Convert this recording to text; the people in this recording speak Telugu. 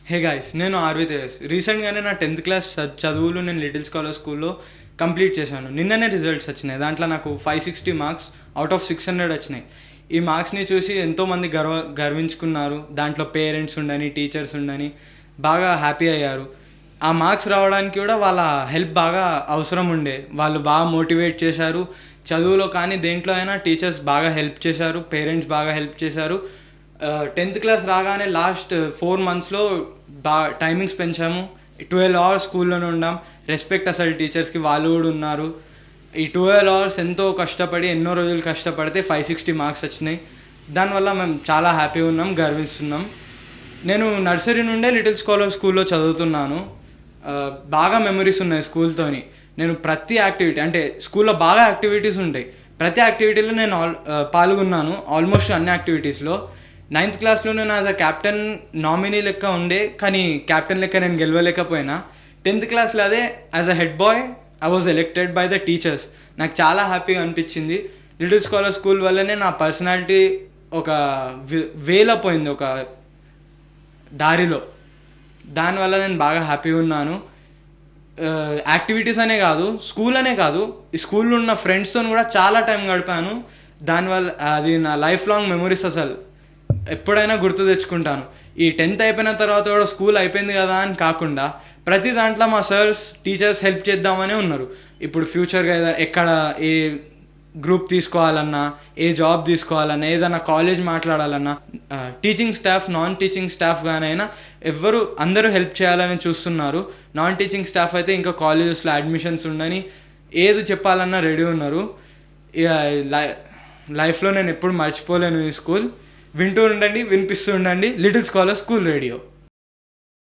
హే గాయ్స్, నేను ఆర్వి తేజస్. రీసెంట్గానే నా 10th క్లాస్ చదువులు నేను లిటిల్ స్కాలర్ స్కూల్లో కంప్లీట్ చేశాను. నిన్ననే రిజల్ట్స్ వచ్చినాయి. దాంట్లో నాకు 560 మార్క్స్ అవుట్ ఆఫ్ 600 వచ్చినాయి. ఈ మార్క్స్ని చూసి ఎంతోమంది గర్వించుకున్నారు. దాంట్లో పేరెంట్స్ ఉండని, టీచర్స్ ఉండని బాగా హ్యాపీ అయ్యారు. ఆ మార్క్స్ రావడానికి కూడా వాళ్ళ హెల్ప్ బాగా అవసరం ఉండే. వాళ్ళు బాగా మోటివేట్ చేశారు. చదువులో కానీ దేంట్లో అయినా టీచర్స్ బాగా హెల్ప్ చేశారు, పేరెంట్స్ బాగా హెల్ప్ చేశారు. 10th క్లాస్ రాగానే లాస్ట్ 4 monthsలో టైమింగ్స్ పెంచాము. 12 hours స్కూల్లోనే ఉన్నాం. రెస్పెక్ట్ అసలు టీచర్స్కి, వాళ్ళు కూడా ఉన్నారు. ఈ 12 hours ఎంతో కష్టపడి, ఎన్నో రోజులు కష్టపడితే 560 మార్క్స్ వచ్చినాయి. దానివల్ల మేము చాలా హ్యాపీగా ఉన్నాం, గర్విస్తున్నాం. నేను నర్సరీ నుండే లిటిల్ స్కాలర్ స్కూల్లో చదువుతున్నాను. బాగా మెమరీస్ ఉన్నాయి స్కూల్తోని. నేను ప్రతి యాక్టివిటీ, అంటే స్కూల్లో బాగా యాక్టివిటీస్ ఉంటాయి, ప్రతి యాక్టివిటీలో నేను పాల్గొన్నాను. ఆల్మోస్ట్ అన్ని యాక్టివిటీస్లో. 9th క్లాస్లో నేను యాజ్ అ క్యాప్టెన్ నామినీ లెక్క ఉండే, కానీ క్యాప్టెన్ లెక్క నేను గెలవలేకపోయినా. 10th క్లాస్లో అదే as a head bye I was elected by the teachers. నాకు చాలా హ్యాపీగా అనిపించింది. లిటిల్ స్కాలర్ స్కూల్ వల్లనే నా పర్సనాలిటీ ఒక వేలో పోయింది, ఒక దారిలో. దానివల్ల నేను బాగా హ్యాపీగా ఉన్నాను. యాక్టివిటీస్ అనే కాదు, స్కూల్ అనే కాదు, ఈ స్కూల్లో ఉన్న ఫ్రెండ్స్తో కూడా చాలా టైం గడిపాను. దానివల్ల అది నా లైఫ్ లాంగ్ మెమరీస్. అసలు ఎప్పుడైనా గుర్తు తెచ్చుకుంటాను. ఈ 10th అయిపోయిన తర్వాత కూడా స్కూల్ అయిపోయింది కదా అని కాకుండా ప్రతి దాంట్లో మా సర్స్, టీచర్స్ హెల్ప్ చేద్దామనే ఉన్నారు. ఇప్పుడు ఫ్యూచర్గా ఎక్కడ ఏ గ్రూప్ తీసుకోవాలన్నా, ఏ జాబ్ తీసుకోవాలన్నా, ఏదైనా కాలేజ్ మాట్లాడాలన్నా, teaching staff, non teaching staff గానైనా అందరూ హెల్ప్ చేయాలని చూస్తున్నారు. నాన్ టీచింగ్ స్టాఫ్ అయితే ఇంకా కాలేజెస్లో అడ్మిషన్స్ ఉండని ఏది చెప్పాలన్నా రెడీ ఉన్నారు. ఇక లైఫ్లో నేను ఎప్పుడు మర్చిపోలేను ఈ స్కూల్. వింటూ ఉండండి, వినిపిస్తూ ఉండండి లిటిల్ స్కాలర్ స్కూల్ రేడియో.